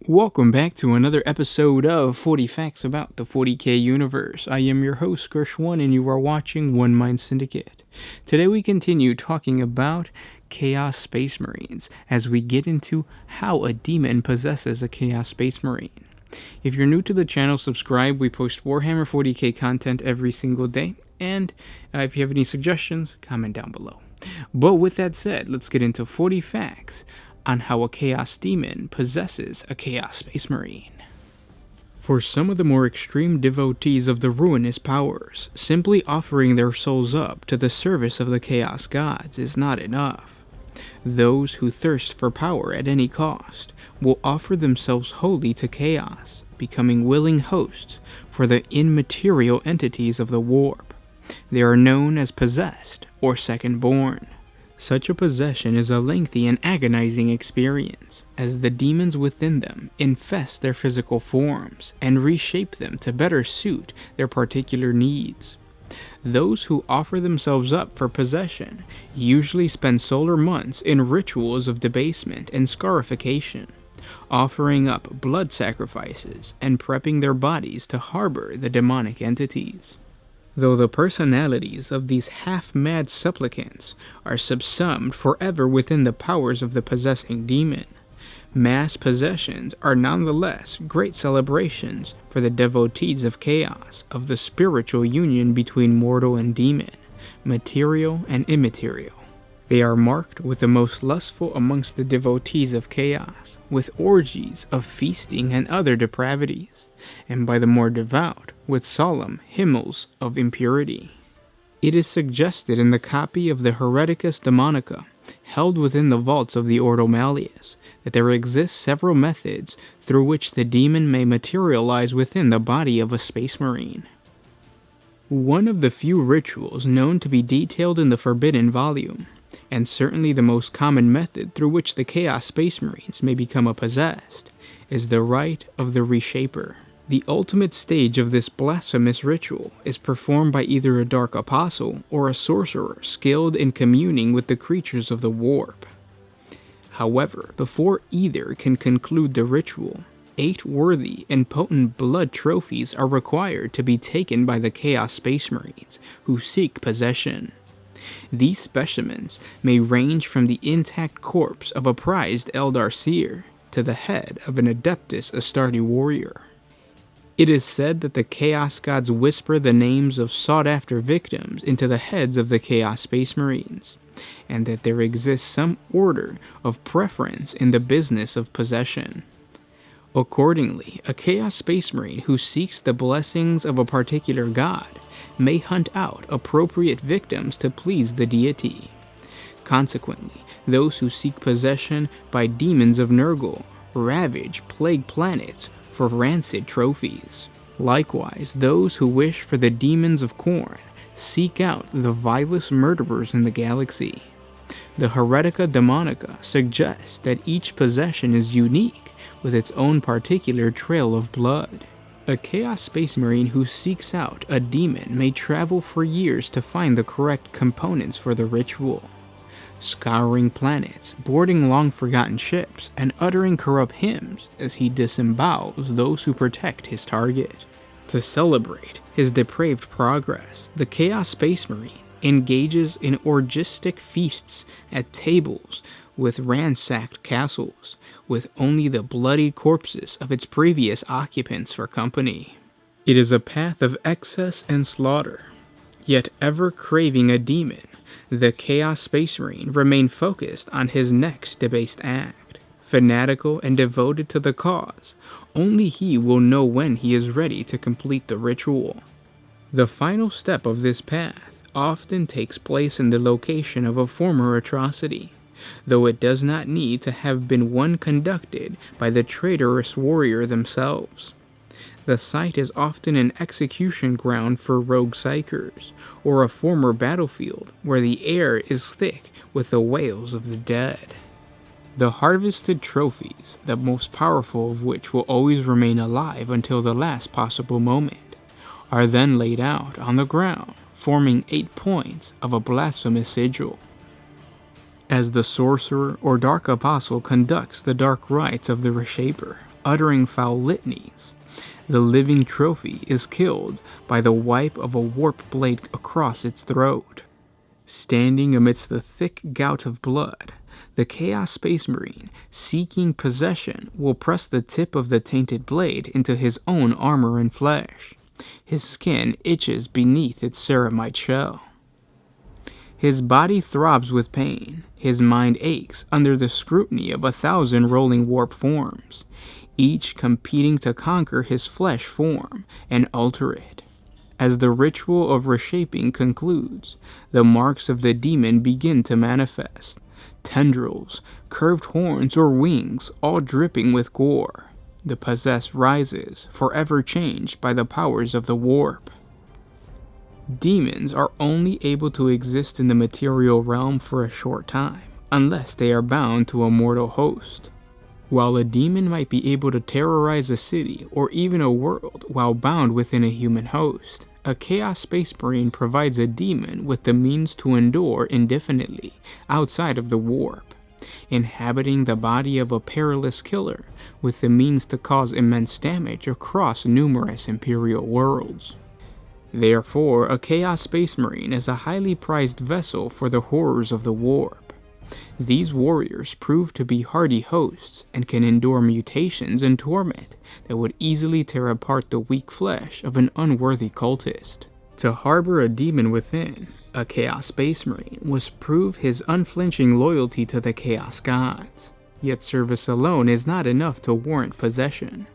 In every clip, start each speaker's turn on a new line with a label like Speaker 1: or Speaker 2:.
Speaker 1: Welcome back to another episode of 40 Facts About the 40k Universe. I am your host, Gershwan, and you are watching One Mind Syndicate. Today we continue talking about Chaos Space Marines as we get into how a demon possesses a Chaos Space Marine. If you're new to the channel, subscribe. We post Warhammer 40k content every single day. And if you have any suggestions, comment down below. But with that said, let's get into 40 facts on how a Chaos Demon possesses a Chaos Space Marine. For some of the more extreme devotees of the ruinous powers, simply offering their souls up to the service of the Chaos Gods is not enough. Those who thirst for power at any cost will offer themselves wholly to Chaos, becoming willing hosts for the immaterial entities of the warp. They are known as possessed or second-born. Such a possession is a lengthy and agonizing experience, as the demons within them infest their physical forms and reshape them to better suit their particular needs. Those who offer themselves up for possession usually spend solar months in rituals of debasement and scarification, offering up blood sacrifices and prepping their bodies to harbor the demonic entities. Though the personalities of these half-mad supplicants are subsumed forever within the powers of the possessing demon, mass possessions are nonetheless great celebrations for the devotees of chaos of the spiritual union between mortal and demon, material and immaterial. They are marked with the most lustful amongst the devotees of chaos, with orgies of feasting and other depravities, and by the more devout, with solemn hymnals of impurity. It is suggested in the copy of the Hereticus Demonica, held within the vaults of the Ordo Malleus, that there exist several methods through which the demon may materialize within the body of a Space Marine. One of the few rituals known to be detailed in the Forbidden Volume, and certainly the most common method through which the Chaos Space Marines may become a possessed, is the rite of the Reshaper. The ultimate stage of this blasphemous ritual is performed by either a Dark Apostle or a sorcerer skilled in communing with the creatures of the warp. However, before either can conclude the ritual, 8 worthy and potent blood trophies are required to be taken by the Chaos Space Marines who seek possession. These specimens may range from the intact corpse of a prized Eldar Seer to the head of an Adeptus Astarte warrior. It is said that the Chaos Gods whisper the names of sought-after victims into the heads of the Chaos Space Marines, and that there exists some order of preference in the business of possession. Accordingly, a Chaos Space Marine who seeks the blessings of a particular god may hunt out appropriate victims to please the deity. Consequently, those who seek possession by demons of Nurgle ravage plague planets for rancid trophies. Likewise, those who wish for the demons of Khorne seek out the vilest murderers in the galaxy. The Heretica Demonica suggests that each possession is unique with its own particular trail of blood. A Chaos Space Marine who seeks out a demon may travel for years to find the correct components for the ritual, scouring planets, boarding long-forgotten ships, and uttering corrupt hymns as he disembowels those who protect his target. To celebrate his depraved progress, the Chaos Space Marine engages in orgistic feasts at tables with ransacked castles, with only the bloodied corpses of its previous occupants for company. It is a path of excess and slaughter, yet ever craving a demon, the Chaos Space Marine remained focused on his next debased act. Fanatical and devoted to the cause, only he will know when he is ready to complete the ritual. The final step of this path often takes place in the location of a former atrocity, though it does not need to have been one conducted by the traitorous warrior themselves. The site is often an execution ground for rogue psychers, or a former battlefield where the air is thick with the wails of the dead. The harvested trophies, the most powerful of which will always remain alive until the last possible moment, are then laid out on the ground, forming 8 points of a blasphemous sigil. As the sorcerer or dark apostle conducts the dark rites of the Reshaper, uttering foul litanies. The living trophy is killed by the wipe of a warp blade across its throat. Standing amidst the thick gout of blood, the Chaos Space Marine, seeking possession, will press the tip of the tainted blade into his own armor and flesh. His skin itches beneath its ceramite shell. His body throbs with pain. His mind aches under the scrutiny of 1,000 rolling warp forms, each competing to conquer his flesh form and alter it. As the ritual of reshaping concludes, the marks of the demon begin to manifest. Tendrils, curved horns, or wings, all dripping with gore. The possessed rises, forever changed by the powers of the warp. Demons are only able to exist in the material realm for a short time, unless they are bound to a mortal host. While a demon might be able to terrorize a city or even a world while bound within a human host, a Chaos Space Marine provides a demon with the means to endure indefinitely outside of the warp, inhabiting the body of a perilous killer with the means to cause immense damage across numerous Imperial worlds. Therefore, a Chaos Space Marine is a highly prized vessel for the horrors of the warp. These warriors prove to be hardy hosts and can endure mutations and torment that would easily tear apart the weak flesh of an unworthy cultist. To harbor a demon within, a Chaos Space Marine must prove his unflinching loyalty to the Chaos Gods. Yet service alone is not enough to warrant possession.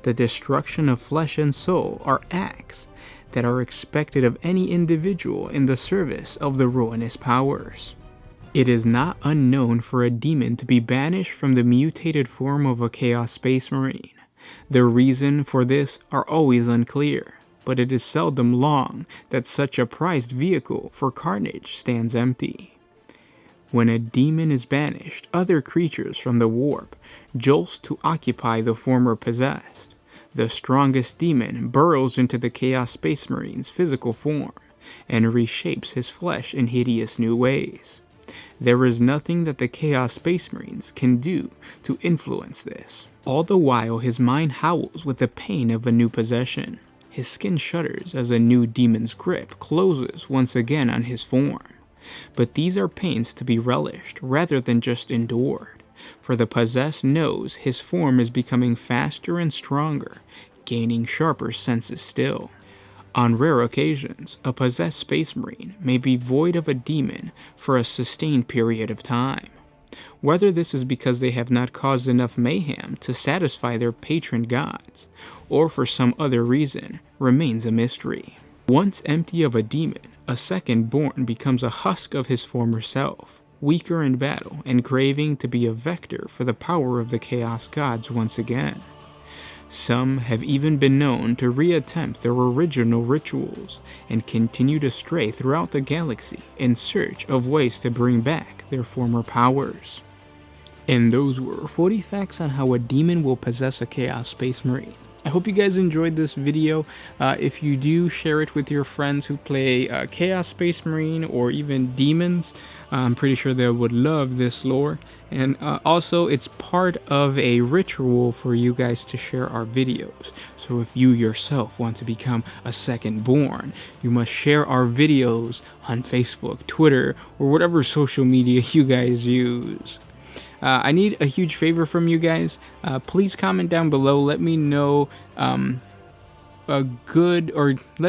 Speaker 1: The destruction of flesh and soul are acts that are expected of any individual in the service of the ruinous powers. It is not unknown for a demon to be banished from the mutated form of a Chaos Space Marine. The reason for this are always unclear, but it is seldom long that such a prized vehicle for carnage stands empty. When a demon is banished, other creatures from the warp jolts to occupy the former possessed. The strongest demon burrows into the Chaos Space Marine's physical form and reshapes his flesh in hideous new ways. There is nothing that the Chaos Space Marines can do to influence this. All the while his mind howls with the pain of a new possession. His skin shudders as a new demon's grip closes once again on his form. But these are pains to be relished rather than just endured, for the possessed knows his form is becoming faster and stronger, gaining sharper senses still. On rare occasions, a possessed Space Marine may be void of a demon for a sustained period of time. Whether this is because they have not caused enough mayhem to satisfy their patron gods, or for some other reason, remains a mystery. Once empty of a demon, a second born becomes a husk of his former self, weaker in battle and craving to be a vector for the power of the Chaos Gods once again. Some have even been known to reattempt their original rituals and continue to stray throughout the galaxy in search of ways to bring back their former powers. And those were 40 facts on how a demon will possess a Chaos Space Marine. I hope you guys enjoyed this video. If you do, share it with your friends who play Chaos Space Marine or even demons. I'm pretty sure they would love this lore. And also, it's part of a ritual for you guys to share our videos. So if you yourself want to become a second born, you must share our videos on Facebook, Twitter, or whatever social media you guys use. I need a huge favor from you guys. Please comment down below. Let me know let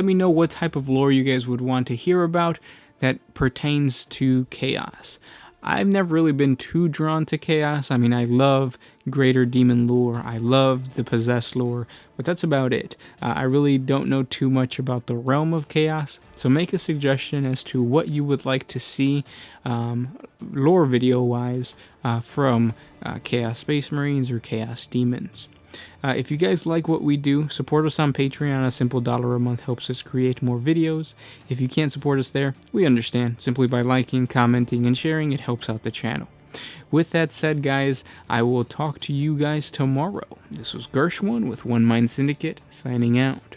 Speaker 1: me know what type of lore you guys would want to hear about that pertains to chaos. I've never really been too drawn to chaos. I mean, I love greater demon lore. I love the possessed lore, but that's about it. I really don't know too much about the realm of chaos, so make a suggestion as to what you would like to see lore video-wise from Chaos Space Marines or Chaos Demons. If you guys like what we do, support us on Patreon. A simple $1 a month helps us create more videos. If you can't support us there, we understand. Simply by liking, commenting, and sharing, it helps out the channel. With that said, guys, I will talk to you guys tomorrow. This was Gershwin with One Mind Syndicate, signing out.